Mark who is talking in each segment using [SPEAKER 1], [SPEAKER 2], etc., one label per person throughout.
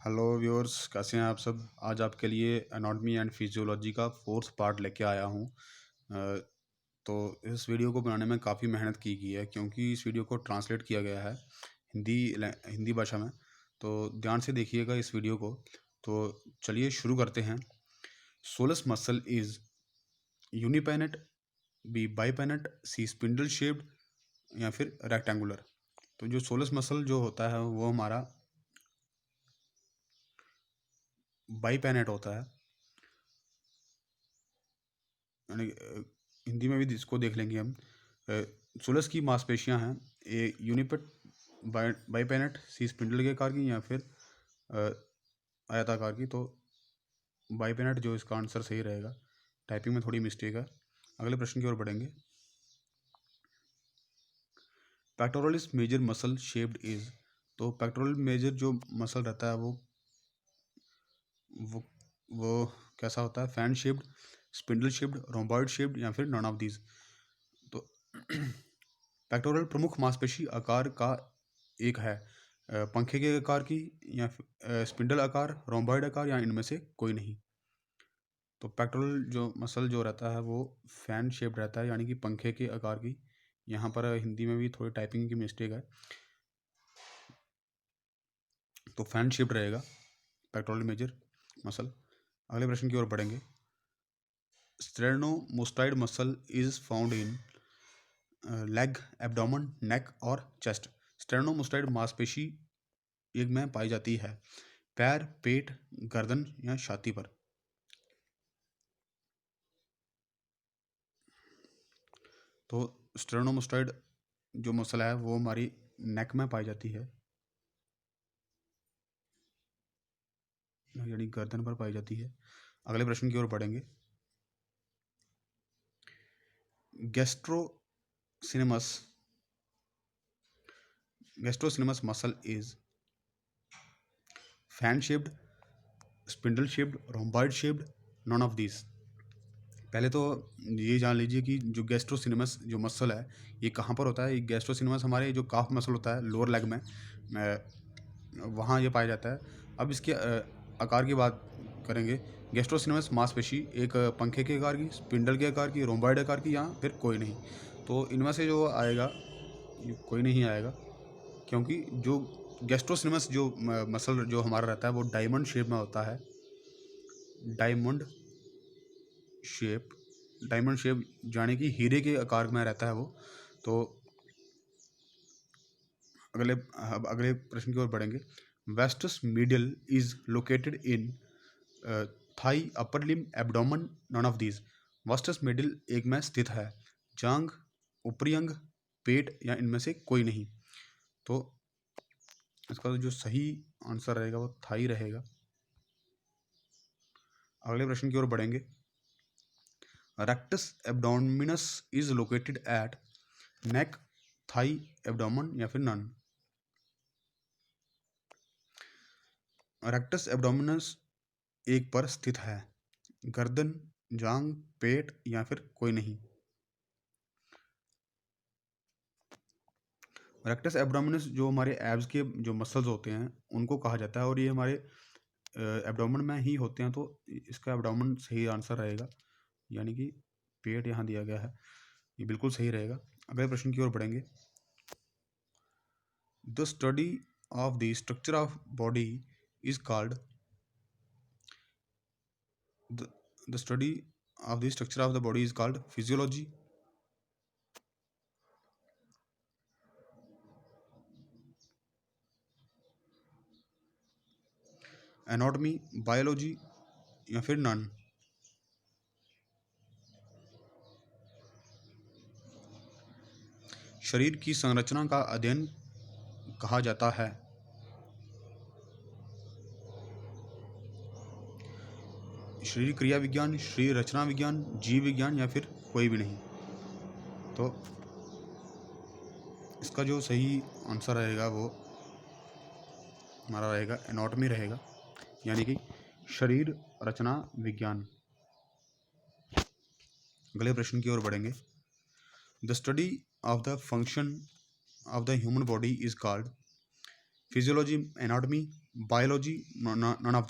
[SPEAKER 1] Hello viewers, कैसे हैं आप सब। आज आपके लिए एनाटॉमी एंड फिजियोलॉजी का फोर्थ पार्ट लेके आया हूँ। तो इस वीडियो को बनाने में काफ़ी मेहनत की गई है क्योंकि इस वीडियो को ट्रांसलेट किया गया है हिंदी भाषा में। तो ध्यान से देखिएगा इस वीडियो को। तो चलिए शुरू करते हैं। Soleus muscle is unipennate, B bipennate, C spindle shaped या फिर रेक्टेंगुलर। तो जो सोलस मसल जो होता है वो हमारा बाईपेनेट होता है, यानी हिंदी में भी इसको देख लेंगे हम। सोलस की मांसपेशियां हैं, ए यूनिपेट, बाईपेनेट, सी स्पिंडल के आकार की या फिर आयताकार की। तो बाईपेनेट जो इसका आंसर सही रहेगा। टाइपिंग में थोड़ी मिस्टेक है। अगले प्रश्न की ओर बढ़ेंगे। Pectoralis major muscle shaped is. तो पेक्टोरल मेजर जो मसल रहता है वो वो कैसा होता है? Fan shaped, spindle shaped, rhomboid shaped या फिर नॉन ऑफ दीज। तो पेक्टोरल प्रमुख मांसपेशी आकार का एक है, पंखे के आकार की या स्पिंडल आकार, रोम्बॉइड आकार या इनमें से कोई नहीं। तो पेक्टोरल जो मसल जो रहता है वो फैन शेप रहता है, यानी कि पंखे के आकार की। यहाँ पर हिंदी में भी थोड़ी टाइपिंग की मिस्टेक है, तो फैन शेप रहेगा पेक्टोरल मेजर मसल। अगले प्रश्न की ओर बढ़ेंगे। Sternomastoid muscle is found in leg, abdomen, neck और चेस्ट। स्टेरनोमोस्टाइड मांसपेशी एक में पाई जाती है पैर, पेट, गर्दन या छाती पर। तो स्टेरनोमोस्टाइड जो मसल है वो हमारी नेक में पाई जाती है, यानी गर्दन पर पाई जाती है। अगले प्रश्न की ओर बढ़ेंगे। Gastrocnemius gastrocnemius muscle is fan shaped, spindle shaped, rhomboid shaped, none of these. पहले तो ये जान लीजिए कि जो गैस्ट्रोसिनेमस जो मसल है ये कहाँ पर होता है। ये गैस्ट्रोसिनेमस हमारे जो काफ मसल होता है लोअर लेग में, वहाँ ये पाया जाता है। अब इसके आकार की बात करेंगे। गैस्ट्रोसिनेमस मांसपेशी एक पंखे के आकार की, स्पिंडल के आकार की, रोम्बॉइड आकार की या फिर कोई नहीं। तो इनमें से जो आएगा कोई नहीं आएगा, क्योंकि जो गैस्ट्रोसिनेमस जो मसल जो हमारा रहता है वो डायमंड शेप में होता है। डायमंड शेप डायमंड शेप यानी कि हीरे के आकार में रहता है वो। तो अगले प्रश्न की ओर बढ़ेंगे। Vastus medial is located in thigh, upper limb, abdomen, none of these. Vastus medial एक में स्थित है, जांग, ऊपरी अंग, पेट या इनमें से कोई नहीं। तो इसका जो सही आंसर रहेगा वो थाई रहेगा। अगले प्रश्न की ओर बढ़ेंगे। Rectus abdominis is located at neck, thigh, abdomen या फिर नन। रेक्टस एब्डोमिनस एक पर स्थित है, गर्दन, जांग, पेट या फिर कोई नहीं। रेक्टस एब्डोमिनस जो हमारे एब्स के जो मसल्स होते हैं उनको कहा जाता है, और ये हमारे एब्डोमेन में ही होते हैं। तो इसका एब्डोमेन सही आंसर रहेगा, यानी कि पेट यहाँ दिया गया है, ये बिल्कुल सही रहेगा। अगले प्रश्न की ओर बढ़ेंगे। The study of the structure of body is called the study of the structure of the body is called physiology, anatomy, biology या फिर नन। शरीर की संरचना का अध्ययन कहा जाता है शरीर क्रिया विज्ञान, शरीर रचना विज्ञान, जीव विज्ञान या फिर कोई भी नहीं। तो इसका जो सही आंसर रहेगा वो हमारा रहेगा एनाटॉमी रहेगा, यानी कि शरीर रचना विज्ञान। अगले प्रश्न की ओर बढ़ेंगे। The study of the function of the human body is called physiology, anatomy, biology, none of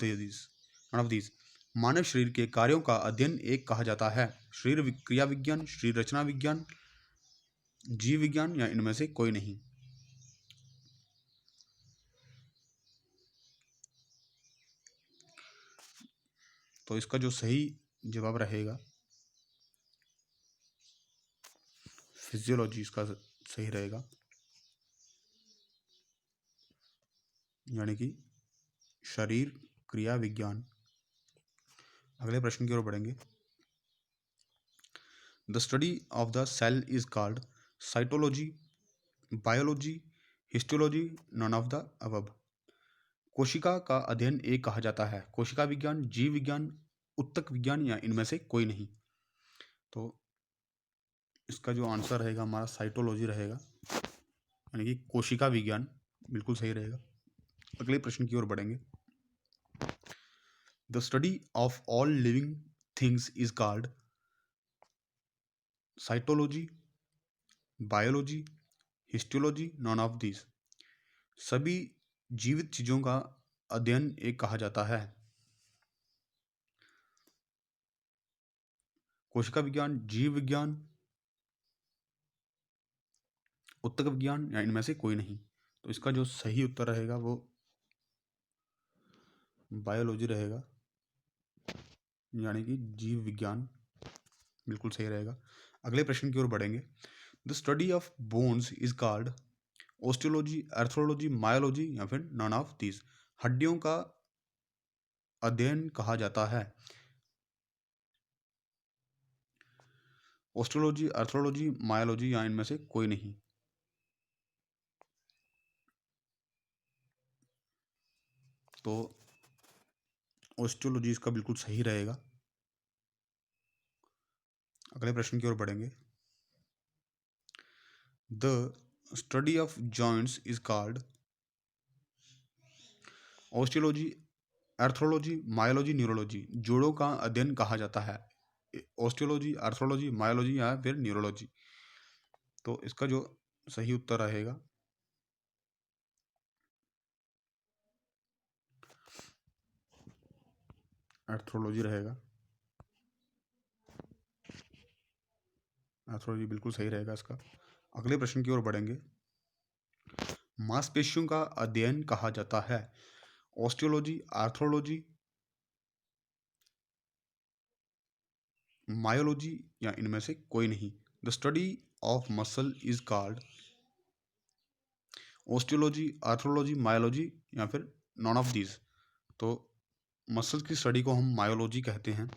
[SPEAKER 1] these. मानव शरीर के कार्यों का अध्ययन एक कहा जाता है। क्रिया विज्ञान, शरीर रचना विज्ञान, जीव विज्ञान या इनमें से कोई नहीं। तो इसका जो सही जवाब रहेगा फिजियोलॉजी, इसका सही रहेगा, यानी कि शरीर क्रिया विज्ञान। अगले प्रश्न की ओर बढ़ेंगे। The study of the cell is called cytology, biology, histology, none of the above. कोशिका का अध्ययन एक कहा जाता है। कोशिका विज्ञान, जीव विज्ञान, उत्तक विज्ञान या इनमें से कोई नहीं। तो इसका जो आंसर रहेगा हमारा साइटोलॉजी रहेगा, यानी कि कोशिका विज्ञान बिल्कुल सही रहेगा। अगले प्रश्न की ओर बढ़ेंगे। The study of all living things is called cytology, biology, histology, none of this. सभी जीवित चीजों का अध्ययन एक कहा जाता है। कोशिका विज्ञान, जीव विज्ञान, उत्तक विज्ञान या इनमें से कोई नहीं। तो इसका जो सही उत्तर रहेगा वो बायोलॉजी रहेगा, यानी कि जीव विज्ञान बिल्कुल सही रहेगा। अगले प्रश्न की ओर बढ़ेंगे। The study of bones is called osteology, arthrology, myology या फिर नन ऑफ दिस। हड्डियों का अध्ययन कहा जाता है। ओस्टियोलॉजी, आर्थ्रोलॉजी, मायोलॉजी या इनमें से कोई नहीं। तो ओस्टियोलॉजी इसका बिल्कुल सही रहेगा। अगले प्रश्न की ओर बढ़ेंगे। The study of joints is called osteology, arthrology, myology, neurology. जोड़ों का अध्ययन कहा जाता है। ओस्टियोलॉजी, आर्थ्रोलॉजी, मायोलॉजी या फिर न्यूरोलॉजी। तो इसका जो सही उत्तर रहेगा आर्थ्रोलॉजी रहेगा। आर्थ्रोलॉजी बिल्कुल सही रहेगा इसका। अगले प्रश्न की ओर बढ़ेंगे। मांसपेशियों का अध्ययन कहा जाता है। ओस्टियोलॉजी, आर्थ्रोलॉजी, मायोलॉजी या इनमें से कोई नहीं। The study of muscle is called osteology, arthrology, myology या फिर नॉन ऑफ दीज। तो मसल की स्टडी को हम मायोलॉजी कहते हैं।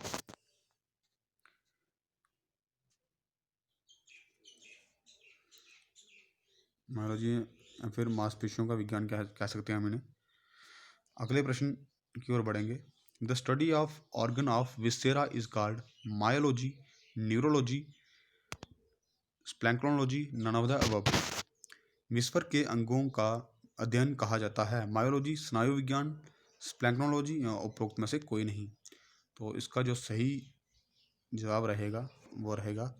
[SPEAKER 1] मायोलॉजी या फिर मांसपेशियों का विज्ञान कह सकते हैं हम इन्हें। अगले प्रश्न की ओर बढ़ेंगे। The study of organ of viscera is called myology, neurology, splanchnology, none of the above. विस्फर के अंगों का अध्ययन कहा जाता है। मायोलॉजी, स्नायु विज्ञान, स्प्लैंक्नोलॉजी या उपरोक्त में से कोई नहीं। तो इसका जो सही जवाब रहेगा वो रहेगा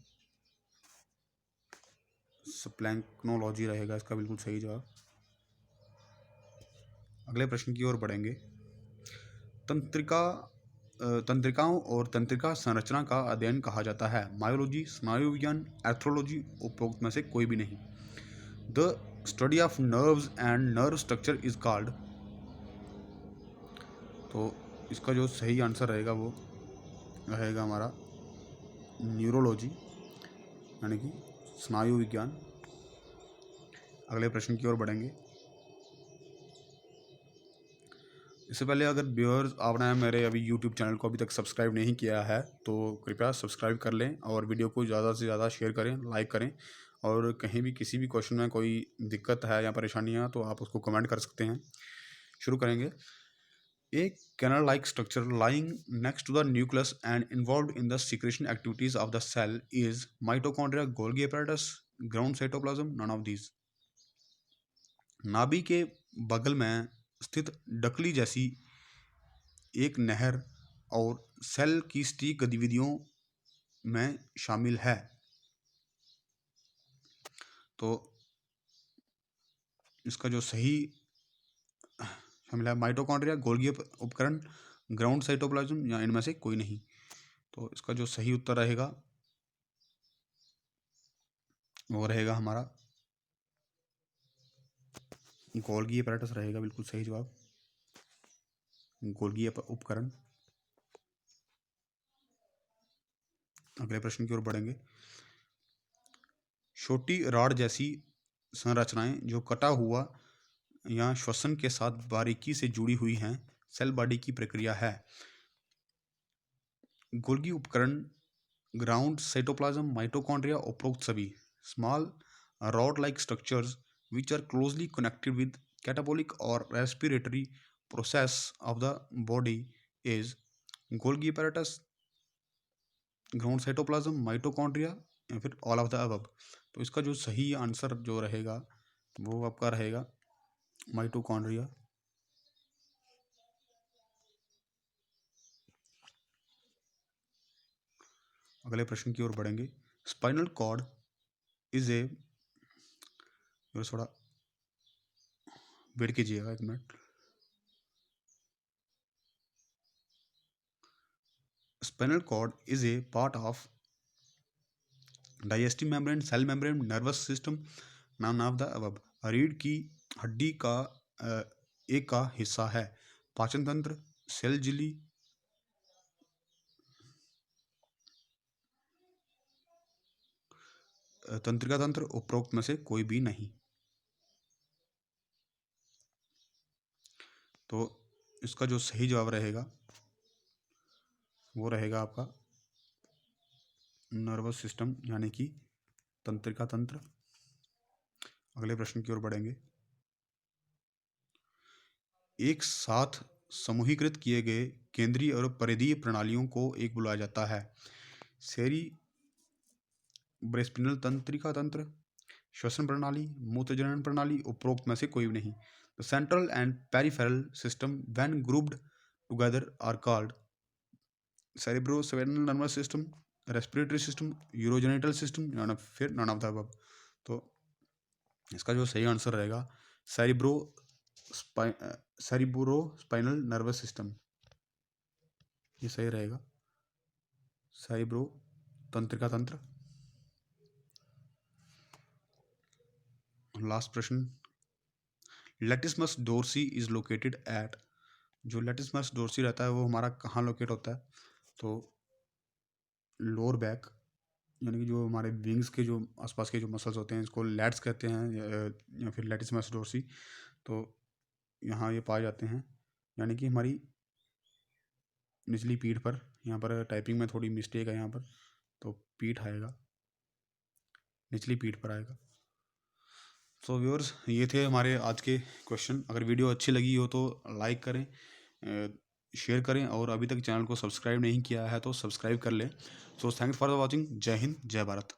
[SPEAKER 1] स्प्लैंक्नोलॉजी रहेगा, इसका बिल्कुल सही जवाब। अगले प्रश्न की ओर बढ़ेंगे। तंत्रिकाओं और तंत्रिका संरचना का अध्ययन कहा जाता है। मायोलॉजी, स्नायु विज्ञान, एर्थ्रोलॉजी, उपरोक्त में से कोई भी नहीं। The study of nerves and nerve structure is called. तो इसका जो सही आंसर रहेगा वो रहेगा हमारा न्यूरोलॉजी, यानी कि स्नायु विज्ञान। अगले प्रश्न की ओर बढ़ेंगे। इससे पहले अगर व्यूअर्स आपने मेरे अभी यूट्यूब चैनल को अभी तक सब्सक्राइब नहीं किया है तो कृपया सब्सक्राइब कर लें और वीडियो को ज़्यादा से ज़्यादा शेयर करें, लाइक करें। और कहीं भी किसी भी क्वेश्चन में कोई दिक्कत है या परेशानियाँ तो आप उसको कमेंट कर सकते हैं। शुरू करेंगे। A canal-like structure lying next to the nucleus and involved in the secretion activities of the cell is mitochondria, Golgi apparatus, ground cytoplasm, none of these. नाभि के बगल में स्थित डकली जैसी एक नहर और सेल की स्टीक गतिविधियों में शामिल है। तो इसका जो सही मिला है माइटोकॉन्ड्रिया, गोल्गी उपकरण, ग्राउंड साइटोप्लाज्म या इनमें से कोई नहीं। तो इसका जो सही उत्तर रहेगा वो रहेगा हमारा गोल्गी अपैरेटस रहेगा, बिल्कुल सही जवाब, गोल्गी उपकरण। अगले प्रश्न की ओर बढ़ेंगे। छोटी रॉड जैसी संरचनाएं जो कटा हुआ या श्वसन के साथ बारीकी से जुड़ी हुई हैं, सेल बॉडी की प्रक्रिया है। गोल्गी उपकरण, ग्राउंड साइटोप्लाज्म, माइटोकॉन्ड्रिया, उपरोक्त सभी। Small rod like structures which are closely connected with catabolic or respiratory process of the body is Golgi apparatus, ground cytoplasm, mitochondria या फिर all of the above। तो इसका जो सही आंसर जो रहेगा वो आपका रहेगा माइटोकॉन्ड्रिया। अगले प्रश्न की ओर बढ़ेंगे। स्पाइनल कॉर्ड इज ए, थोड़ा वेट कीजिएगा 1 minute. Spinal cord is a part of digestive membrane, cell membrane, nervous system, none of the above. रीढ़ की हड्डी का एक का हिस्सा है। पाचन तंत्र, सेल झिल्ली, तंत्रिका तंत्र, उपरोक्त में से कोई भी नहीं। तो इसका जो सही जवाब रहेगा वो रहेगा आपका नर्वस सिस्टम यानी कि तंत्रिका तंत्र। अगले प्रश्न की ओर बढ़ेंगे। एक साथ समूहीकृत किए गए केंद्रीय और परिधीय प्रणालियों को एक बुलाया जाता है। सेरिब्रोस्पाइनल तंत्रिका तंत्र, श्वसन प्रणाली, मूत्रजनन प्रणाली, उपरोक्त में से कोई भी नहीं। The central and peripheral system when grouped together are called cerebrospinal nervous system, respiratory system, urogenital system या फिर नॉन ऑफ द अबव। तो इसका जो सही आंसर रहेगा सेरिब्रोस्पाइनल नर्वस सिस्टम, ये सही रहेगा, सेरिब्रो तंत्रिका तंत्र। लास्ट प्रश्न। Latissimus dorsi is located eight, जो लेटिसमस डोर्सी रहता है वो हमारा कहाँ लोकेट होता है? तो लोअर बैक, यानी कि जो हमारे विंग्स के जो आसपास के जो मसल्स होते हैं इसको लैट्स कहते हैं या फिर लेटिसमस डोर्सी। तो यहाँ ये पाए जाते हैं, यानी कि हमारी निचली पीठ पर। यहाँ पर टाइपिंग में थोड़ी मिस्टेक है, यहाँ पर तो पीठ आएगा, निचली पीठ पर आएगा। सो व्यूअर्स, ये थे हमारे आज के क्वेश्चन। अगर वीडियो अच्छी लगी हो तो लाइक करें, शेयर करें, और अभी तक चैनल को सब्सक्राइब नहीं किया है तो सब्सक्राइब कर लें। So thanks for watching. जय हिंद, जय भारत।